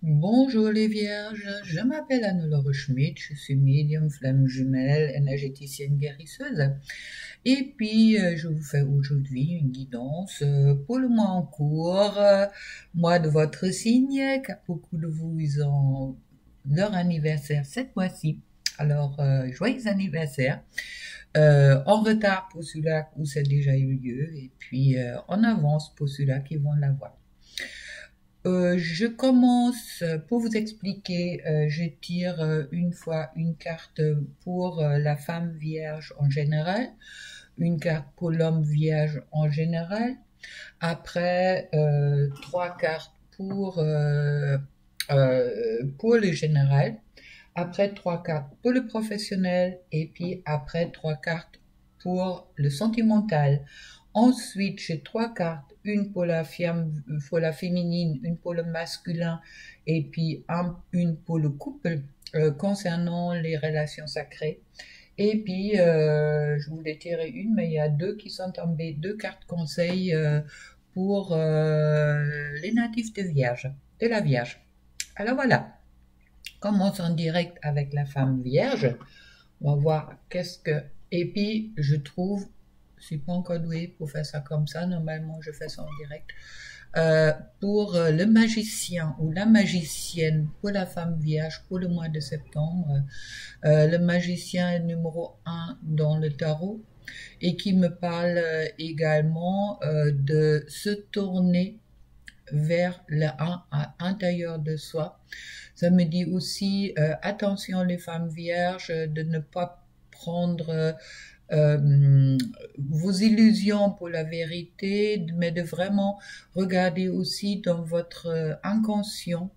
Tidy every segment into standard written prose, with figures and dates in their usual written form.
Bonjour les vierges, je m'appelle Anne-Laure Schmidt, je suis médium flamme jumelle, énergéticienne guérisseuse. Et puis, je vous fais aujourd'hui une guidance pour le mois en cours, mois de votre signe, car beaucoup de vous, ils ont leur anniversaire cette mois-ci. Alors, joyeux anniversaire. En retard pour ceux-là où ça a déjà eu lieu, et puis en avance pour ceux-là qui vont l'avoir. Je commence pour vous expliquer, je tire une fois une carte pour la femme vierge en général, une carte pour l'homme vierge en général, après trois cartes pour le général, après trois cartes pour le professionnel et puis après trois cartes pour le sentimental. Ensuite, j'ai trois cartes, une pour la féminine, une pour le masculin et puis une pour le couple concernant les relations sacrées. Et puis, je voulais tirer une, mais il y a deux qui sont tombées, deux cartes conseils pour les natifs de la Vierge. Alors voilà, commence en direct avec la femme vierge. On va voir qu'est-ce que... Et puis, je trouve, je suis pas encore douée pour faire ça comme ça. Normalement, je fais ça en direct. Pour le magicien ou la magicienne, pour la femme vierge, pour le mois de septembre, le magicien numéro 1 dans le tarot et qui me parle également de se tourner vers l'intérieur de soi. Ça me dit aussi, attention les femmes vierges, de ne pas prendre vos illusions pour la vérité, mais de vraiment regarder aussi dans votre inconscient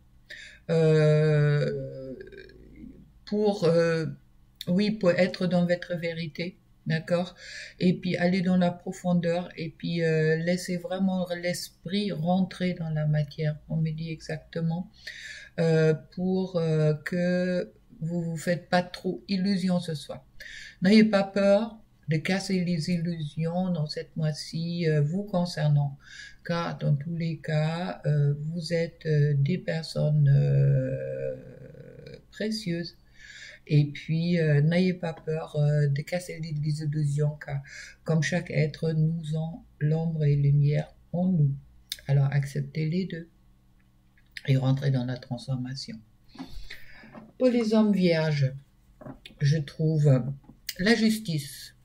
pour, oui, pour être dans votre vérité. D'accord. Et puis aller dans la profondeur et puis laisser vraiment l'esprit rentrer dans la matière. On me dit exactement pour que vous vous faites pas trop illusion ce soir. N'ayez pas peur de casser les illusions dans cette mois-ci vous concernant, car dans tous les cas vous êtes des personnes précieuses. Et puis, n'ayez pas peur de casser les illusions, car comme chaque être, nous avons l'ombre et la lumière en nous. Alors, acceptez les deux et rentrez dans la transformation. Pour les hommes vierges, je trouve la justice.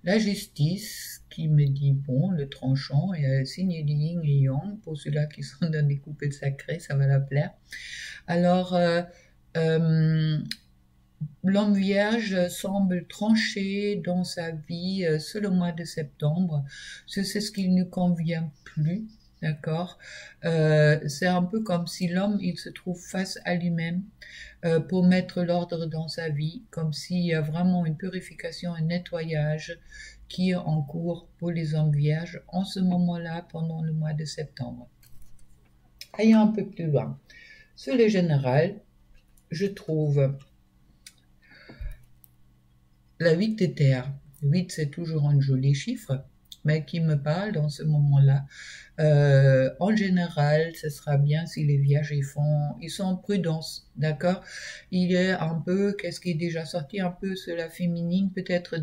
La justice qui me dit, bon, le tranchant, et le signe du yin et yang, pour ceux-là qui sont dans des couples sacrés, ça va leur plaire. Alors, l'homme vierge semble trancher dans sa vie ce le mois de septembre. C'est ce qui ne convient plus, d'accord. C'est un peu comme si l'homme, il se trouve face à lui-même pour mettre l'ordre dans sa vie, comme s'il y a vraiment une purification, un nettoyage qui est en cours pour les hommes vierges en ce moment-là pendant le mois de septembre. Ayons un peu plus loin. Sur le général, je trouve la 8 de terre. 8, c'est toujours un joli chiffre, mais qui me parle dans ce moment-là. En général, ce sera bien si les vierges, ils sont en prudence, d'accord. Il est un peu, qu'est-ce qui est déjà sorti, un peu sur la féminine, peut-être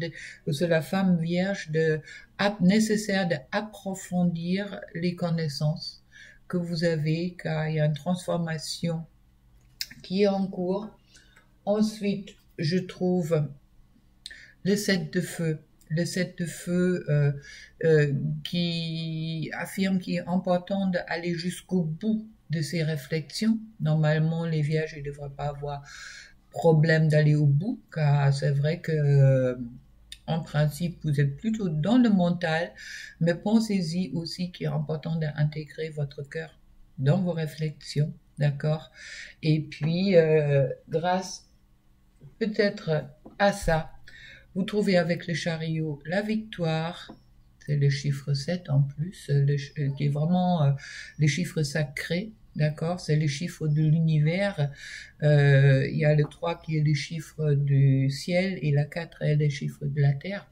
sur la femme vierge, nécessaire d'approfondir les connaissances que vous avez, car il y a une transformation qui est en cours. Ensuite, je trouve le 7 de feu. Le 7 de feu qui affirme qu'il est important d'aller jusqu'au bout de ses réflexions. Normalement, les vierges ne devraient pas avoir problème d'aller au bout, car c'est vrai que en principe, vous êtes plutôt dans le mental, mais pensez-y aussi qu'il est important d'intégrer votre cœur dans vos réflexions, d'accord. Et puis, grâce peut-être à ça, vous trouvez avec le chariot la victoire, c'est le chiffre 7 en plus, qui est vraiment le chiffre sacré, d'accord, c'est le chiffre de l'univers. Il y a le 3 qui est le chiffre du ciel et la 4 est le chiffre de la terre.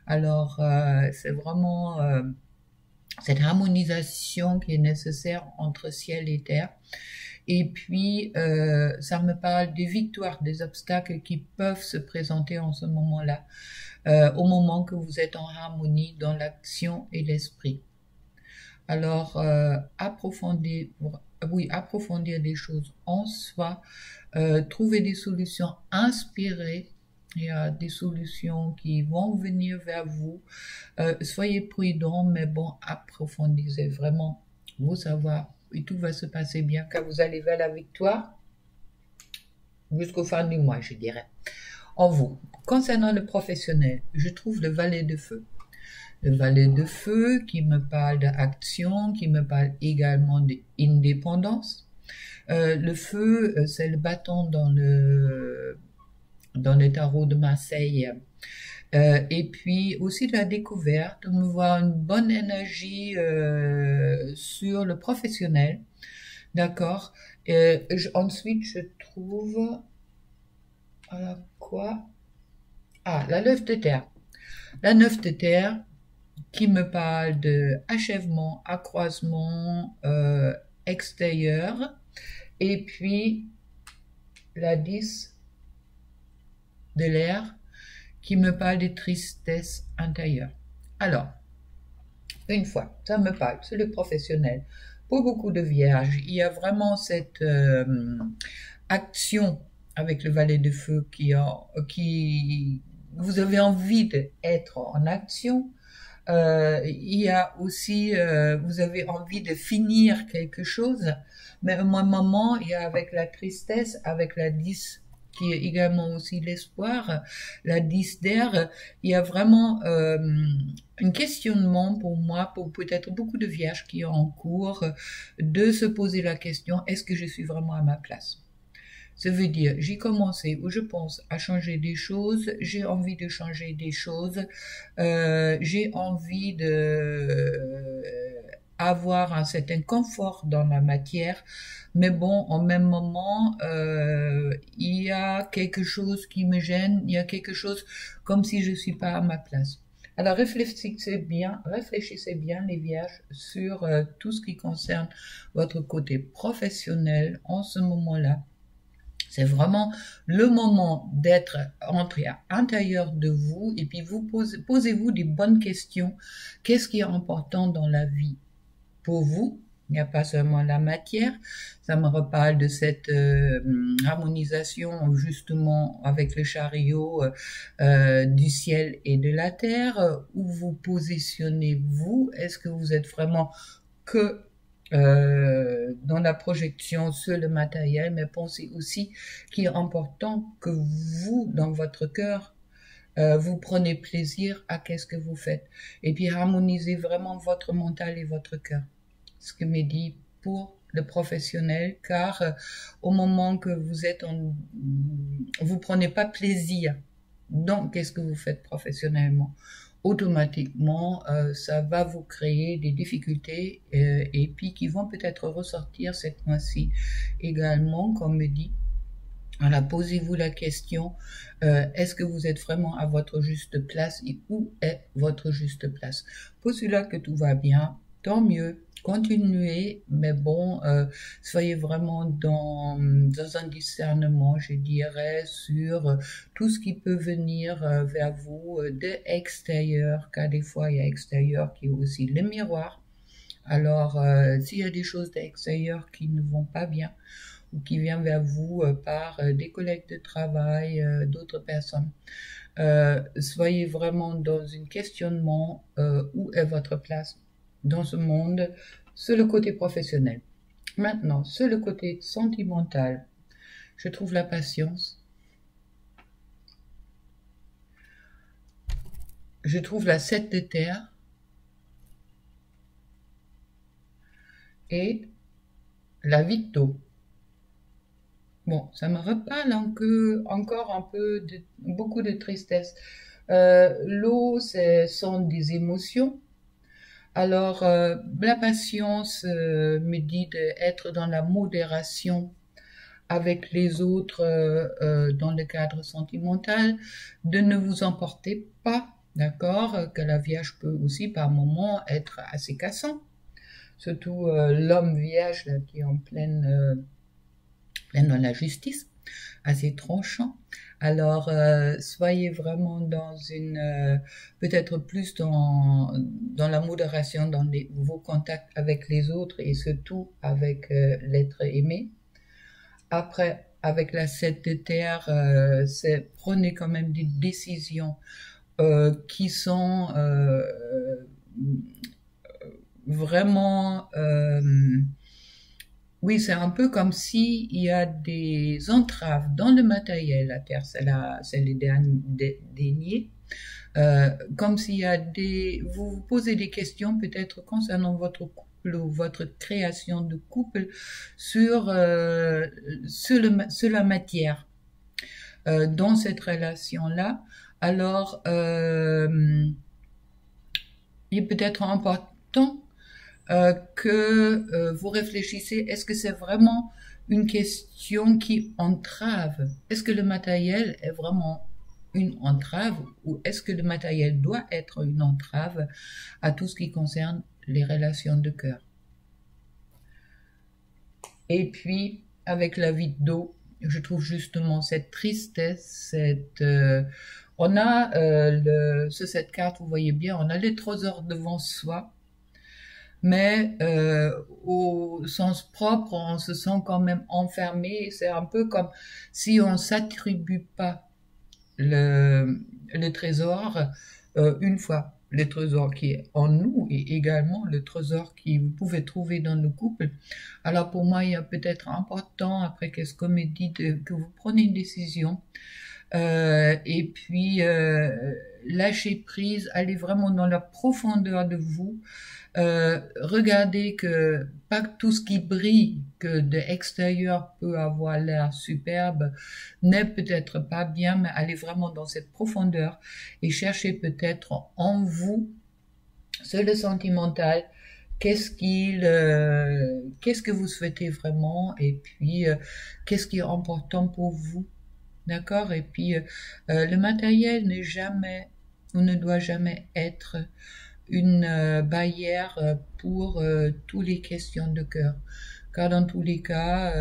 Alors, c'est vraiment cette harmonisation qui est nécessaire entre ciel et terre. Et puis, ça me parle des victoires, des obstacles qui peuvent se présenter en ce moment-là, au moment que vous êtes en harmonie dans l'action et l'esprit. Alors, approfondir des choses en soi, trouver des solutions inspirées. Il y a des solutions qui vont venir vers vous. Soyez prudents, mais bon, approfondissez vraiment vos savoirs et tout va se passer bien car vous allez vers la victoire jusqu'au fin du mois, je dirais. En vous, concernant le professionnel, je trouve le valet de feu. Le valet de feu qui me parle d'action, qui me parle également d'indépendance. Le feu, c'est le bâton dans le tarot de Marseille. Et puis aussi de la découverte, on me voit une bonne énergie sur le professionnel. D'accord. Ensuite, je trouve... Alors, quoi? Ah, la neuf de terre. La neuf de terre qui me parle de achèvement, accroissement extérieur. Et puis, la 10 de l'air qui me parle de tristesse intérieure. Alors, une fois, ça me parle, c'est le professionnel. Pour beaucoup de vierges, il y a vraiment cette action avec le valet de feu qui vous avez envie d'être en action. Il y a aussi, vous avez envie de finir quelque chose, mais à un moment, il y a avec la tristesse, avec la 10 qui est également aussi l'espoir, la 10 d'air, il y a vraiment un questionnement pour moi, pour peut-être beaucoup de vierges qui ont en cours, de se poser la question, est-ce que je suis vraiment à ma place? Ça veut dire, j'ai commencé où je pense à changer des choses, j'ai envie de changer des choses, j'ai envie de avoir un certain confort dans la matière, mais bon, en même moment, il y a quelque chose qui me gêne, il y a quelque chose comme si je suis pas à ma place. Alors réfléchissez bien les vierges sur tout ce qui concerne votre côté professionnel en ce moment-là. C'est vraiment le moment d'être entré à l'intérieur de vous et puis vous posez-vous des bonnes questions. Qu'est-ce qui est important dans la vie pour vous? Il n'y a pas seulement la matière. Ça me reparle de cette harmonisation justement avec le chariot du ciel et de la terre. Où vous positionnez-vous? Est-ce que vous êtes vraiment que dans la projection sur le matériel, mais pensez aussi qu'il est important que vous, dans votre cœur, vous prenez plaisir à qu'est-ce que vous faites. Et puis harmonisez vraiment votre mental et votre cœur. Ce que me dit pour le professionnel, car au moment que vous êtes vous prenez pas plaisir dans qu'est-ce que vous faites professionnellement, automatiquement, ça va vous créer des difficultés et puis qui vont peut-être ressortir cette mois-ci également, comme me dit. Voilà, posez-vous la question, est-ce que vous êtes vraiment à votre juste place et où est votre juste place? Pour celui-là que tout va bien, tant mieux. Continuez, mais bon, soyez vraiment dans un discernement, je dirais, sur tout ce qui peut venir vers vous de extérieur, car des fois il y a extérieur qui est aussi le miroir. Alors, s'il y a des choses d'extérieur qui ne vont pas bien ou qui viennent vers vous par des collègues de travail, d'autres personnes, soyez vraiment dans un questionnement où est votre place dans ce monde, sur le côté professionnel. Maintenant, sur le côté sentimental, je trouve la patience. Je trouve la 7 de terre. Et la victo. Bon, ça me reparle encore un peu beaucoup de tristesse. L'eau, ce sont des émotions. Alors, la patience me dit d'être dans la modération avec les autres dans le cadre sentimental, de ne vous emporter pas, d'accord, que la Vierge peut aussi par moments être assez cassant. Surtout l'homme Vierge là, qui est en pleine plein dans la justice, assez tranchant. Alors, soyez vraiment dans peut-être plus dans la modération dans vos contacts avec les autres et surtout avec l'être aimé. Après, avec la 7 de terre, prenez quand même des décisions qui sont vraiment oui, c'est un peu comme si il y a des entraves dans le matériel. La terre, c'est les derniers. Comme s'il y a vous vous posez des questions peut-être concernant votre couple ou votre création de couple sur la matière dans cette relation-là. Alors, il est peut-être important que vous réfléchissez, est-ce que c'est vraiment une question qui entrave? Est-ce que le matériel est vraiment une entrave ou est-ce que le matériel doit être une entrave à tout ce qui concerne les relations de cœur? Et puis, avec la vie d'eau, je trouve justement cette tristesse, on a sur cette carte, vous voyez bien, on a les trésors devant soi, mais au sens propre, on se sent quand même enfermé. C'est un peu comme si on s'attribue pas le trésor une fois. Le trésor qui est en nous et également le trésor que vous pouvez trouver dans le couple. Alors pour moi, il y a peut-être important, après qu'est-ce qu'on me dit, que vous prenez une décision et puis lâchez prise, allez vraiment dans la profondeur de vous. Regardez que pas tout ce qui brille que de extérieur peut avoir l'air superbe n'est peut-être pas bien, mais allez vraiment dans cette profondeur et cherchez peut-être en vous, sur le sentimental, qu'est-ce que vous souhaitez vraiment et puis qu'est-ce qui est important pour vous, d'accord? Et puis le matériel n'est jamais ou ne doit jamais être une barrière pour toutes les questions de cœur. Car dans tous les cas,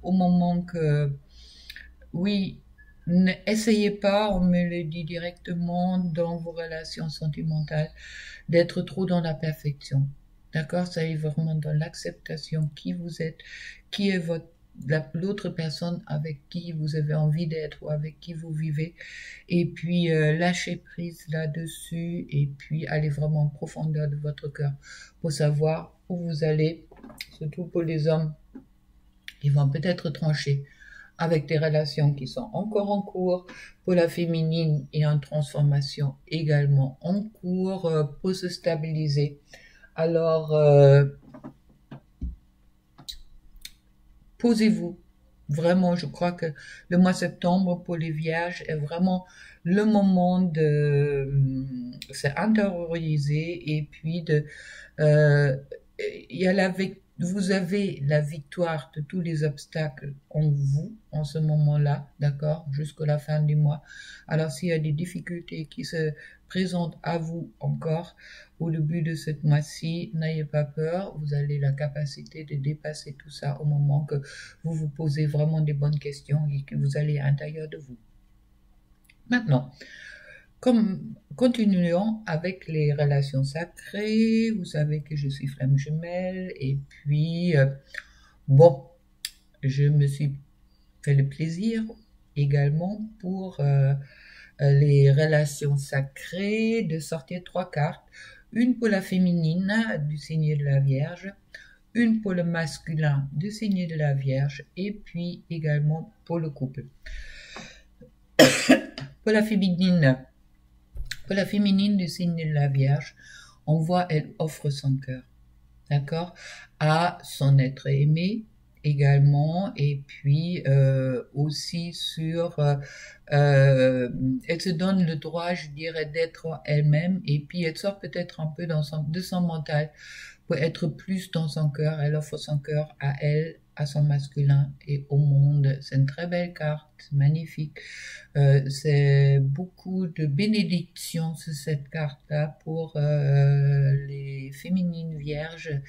au moment que, oui, n'essayez pas, on me le dit directement dans vos relations sentimentales, d'être trop dans la perfection. D'accord? Ça est vraiment dans l'acceptation qui vous êtes, qui est l'autre personne avec qui vous avez envie d'être ou avec qui vous vivez, et puis lâcher prise là-dessus et puis aller vraiment en profondeur de votre cœur pour savoir où vous allez, surtout pour les hommes qui vont peut-être trancher avec des relations qui sont encore en cours, pour la féminine et en transformation également en cours pour se stabiliser. Alors posez-vous. Vraiment, je crois que le mois de septembre pour les vierges est vraiment le moment de s'intérioriser et puis vous avez la victoire de tous les obstacles en vous en ce moment-là, d'accord, jusqu'à la fin du mois. Alors s'il y a des difficultés qui se présentent à vous encore au début de ce mois-ci, n'ayez pas peur, vous avez la capacité de dépasser tout ça au moment que vous vous posez vraiment des bonnes questions et que vous allez à l'intérieur de vous. Maintenant, continuons avec les relations sacrées. Vous savez que je suis flamme jumelle et puis bon, je me suis fait le plaisir également pour les relations sacrées de sortir 3 cartes, une pour la féminine du signe de la Vierge, une pour le masculin du signe de la Vierge et puis également pour le couple. Pour la féminine du signe de la Vierge, on voit elle offre son cœur, d'accord, à son être aimé également, et puis aussi elle se donne le droit, je dirais, d'être elle-même, et puis elle sort peut-être un peu de son mental pour être plus dans son cœur. Elle offre son cœur à elle, à son masculin et au monde. C'est une très belle carte, magnifique. C'est beaucoup de bénédictions sur cette carte-là pour les féminines vierges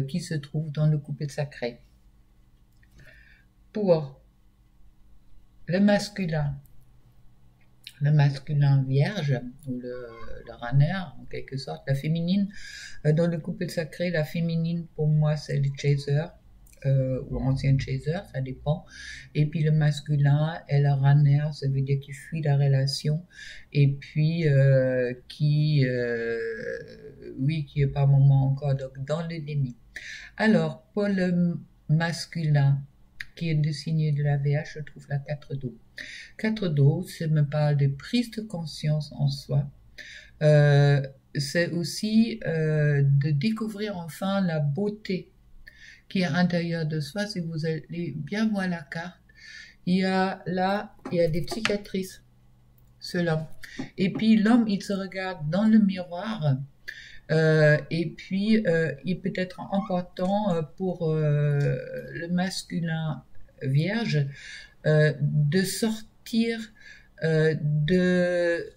qui se trouvent dans le couple sacré. pour le masculin vierge, ou le runner, en quelque sorte, la féminine, dans le couple sacré, la féminine, pour moi, c'est le chaser, ou ancien chaser, ça dépend. Et puis le masculin est le runner, ça veut dire qu'il fuit la relation, et puis qui est par moment encore donc, dans le déni. Alors, pour le masculin, qui est le signe de la VH, je trouve la 4 d'eau. 4 d'eau, ça me parle de prise de conscience en soi. C'est aussi de découvrir enfin la beauté qui est à l'intérieur de soi. Si vous allez bien voir la carte, il y a des cicatrices, cela. Et puis l'homme, il se regarde dans le miroir. Et puis, il peut être important pour le masculin vierge de sortir de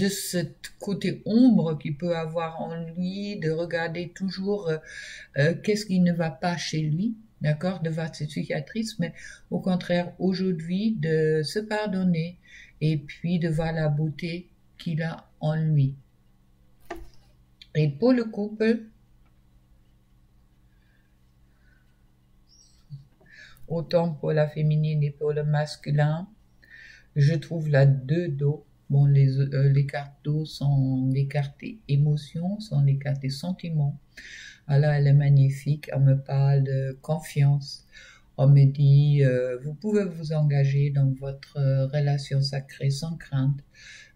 ce côté ombre qu'il peut avoir en lui, de regarder toujours qu'est-ce qui ne va pas chez lui, d'accord, de voir cette cicatrice, mais au contraire, aujourd'hui, de se pardonner et puis de voir la beauté qu'il a en lui. Et pour le couple, autant pour la féminine et pour le masculin, je trouve la 2 d'eau. Bon, les cartes d'eau sont les cartes des émotions, sont les cartes des sentiments. Alors, elle est magnifique, elle me parle de confiance. On me dit, vous pouvez vous engager dans votre relation sacrée sans crainte.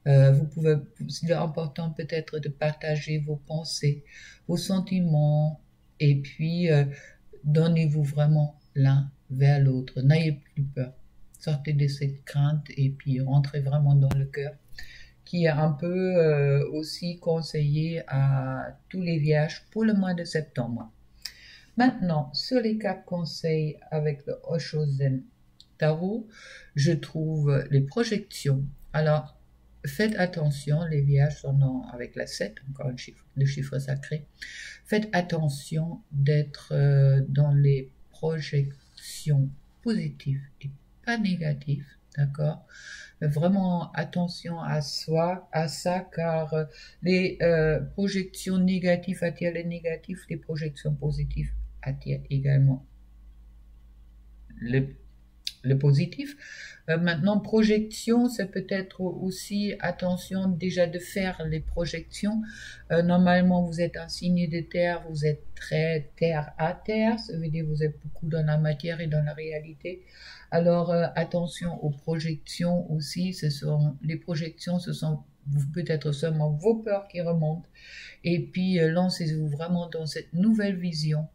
C'est important peut-être de partager vos pensées, vos sentiments, et puis donnez-vous vraiment l'un vers l'autre. N'ayez plus peur. Sortez de cette crainte et puis rentrez vraiment dans le cœur, qui est un peu aussi conseillé à tous les vierges pour le mois de septembre. Maintenant, sur les 4 conseils avec le Osho Zen Tarot, je trouve les projections. Alors, faites attention, les vierges sont avec la 7, encore le chiffre sacré. Faites attention d'être dans les projections positives et pas négatives, d'accord? Vraiment attention à ça, car les projections négatives attirent les négatifs, les projections positives attirent également le positif. Maintenant, projection, c'est peut-être aussi attention déjà de faire les projections. Normalement, vous êtes un signe de terre, vous êtes très terre à terre, ça veut dire que vous êtes beaucoup dans la matière et dans la réalité. Alors, attention aux projections aussi. Les projections, ce sont peut-être seulement vos peurs qui remontent. Et puis, lancez-vous vraiment dans cette nouvelle vision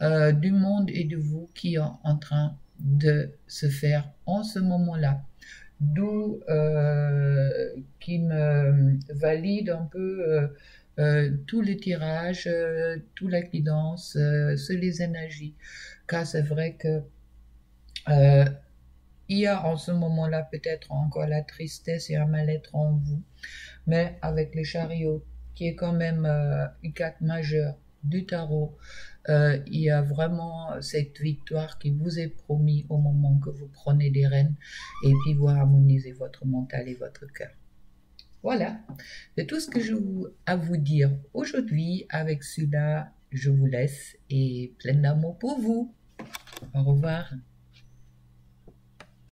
du monde et de vous qui est en train de se faire en ce moment-là. D'où qui me valide un peu tous les tirages, toute la guidance, sur les énergies. Car c'est vrai que il y a en ce moment-là peut-être encore la tristesse et un mal-être en vous, mais avec les chariots, qui est quand même une carte majeure du tarot, il y a vraiment cette victoire qui vous est promise au moment que vous prenez des rênes et puis vous harmonisez votre mental et votre cœur. Voilà, c'est tout ce que j'ai à vous dire aujourd'hui. Avec cela, je vous laisse et plein d'amour pour vous. Au revoir.